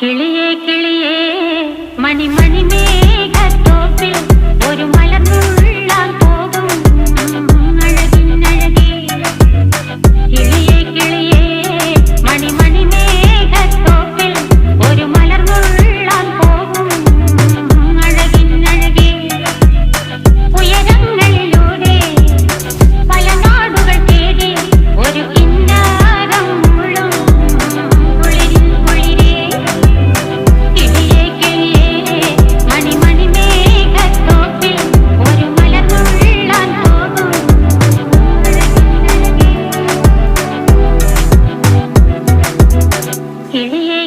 കിളിയേ കിളിയേ മണിമണി മേഘത്തോപ്പിൽ ഒരു മലർന്നുള്ളാൻ പോകും അഴകിനഴകേ. കിളിയേ കിളിയേ മണിമണി മേഘത്തോപ്പിൽ ഒരു മലർന്നുള്ളാൻ പോകും അഴകിനഴകേ. ഉയരങ്ങളിലൂടെ പല നാടുകൾ തേടി ഒരു കിന്നാരം മുള്ളും കുളിരിൻ കുളിരേ. കിളിയേ കിളിയേ മണിമണി മേഘത്തോപ്പിൽ ഒരു മലർന്നുള്ളാൻ പോകും അഴകിനഴകേ. കിളിയേ